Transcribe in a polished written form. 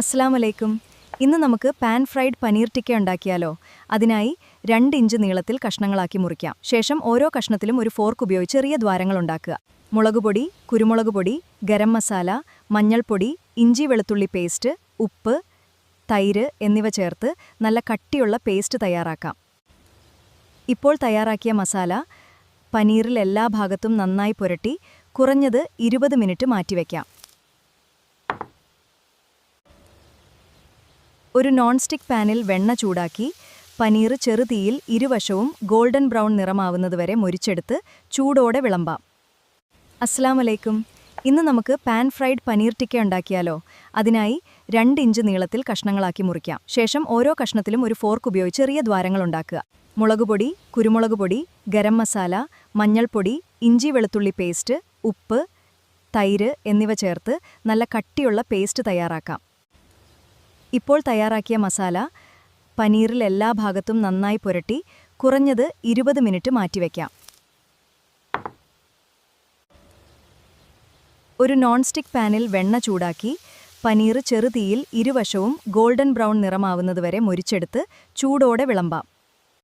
അസ്സലാമലൈക്കും. ഇന്ന് നമുക്ക് പാൻ ഫ്രൈഡ് പനീർ ടിക്ക ഉണ്ടാക്കിയാലോ? അതിനായി 2 ഇഞ്ച് നീളത്തിൽ കഷ്ണങ്ങളാക്കി മുറിക്കാം. ശേഷം ഓരോ കഷ്ണത്തിലും ഒരു ഫോർക്ക് ഉപയോഗിച്ച് ചെറിയ ദ്വാരങ്ങൾ ഉണ്ടാക്കുക. മുളകുപൊടി, കുരുമുളക് പൊടി, ഗരം മസാല, മഞ്ഞൾപ്പൊടി, ഇഞ്ചി വെളുത്തുള്ളി പേസ്റ്റ്, ഉപ്പ്, തൈര് എന്നിവ ചേർത്ത് നല്ല കട്ടിയുള്ള പേസ്റ്റ് തയ്യാറാക്കാം. ഇപ്പോൾ തയ്യാറാക്കിയ മസാല പനീറിൽ എല്ലാ ഭാഗത്തും നന്നായി പുരട്ടി കുറഞ്ഞത് 20 മിനിറ്റ് മാറ്റിവെക്കാം. ഒരു നോൺ സ്റ്റിക്ക് പാനിൽ വെണ്ണ ചൂടാക്കി പനീർ ചെറുതീയിൽ ഇരുവശവും ഗോൾഡൻ ബ്രൗൺ നിറമാവുന്നതുവരെ മൊരിച്ചെടുത്ത് ചൂടോടെ വിളമ്പാം. അസ്സലാമലൈക്കും. ഇന്ന് നമുക്ക് പാൻ ഫ്രൈഡ് പനീർ ടിക്ക ഉണ്ടാക്കിയാലോ? അതിനായി 2 ഇഞ്ച് നീളത്തിൽ കഷ്ണങ്ങളാക്കി മുറിക്കാം. ശേഷം ഓരോ കഷ്ണത്തിലും ഒരു ഫോർക്ക് ഉപയോഗിച്ച് ചെറിയ ദ്വാരങ്ങൾ ഉണ്ടാക്കുക. മുളകുപൊടി, കുരുമുളക് പൊടി, ഗരം മസാല, മഞ്ഞൾപ്പൊടി, ഇഞ്ചി വെളുത്തുള്ളി പേസ്റ്റ്, ഉപ്പ്, തൈര് എന്നിവ ചേർത്ത് നല്ല കട്ടിയുള്ള പേസ്റ്റ് തയ്യാറാക്കാം. ഇപ്പോൾ തയ്യാറാക്കിയ മസാല പനീറിൽ എല്ലാ ഭാഗത്തും നന്നായി പുരട്ടി കുറഞ്ഞത് 20 മിനിറ്റ് മാറ്റിവെക്കാം. ഒരു നോൺ സ്റ്റിക്ക് പാനിൽ വെണ്ണ ചൂടാക്കി പനീർ ചെറുതീയിൽ ഇരുവശവും ഗോൾഡൻ ബ്രൗൺ നിറമാവുന്നതുവരെ മൊരിച്ചെടുത്ത് ചൂടോടെ വിളമ്പാം.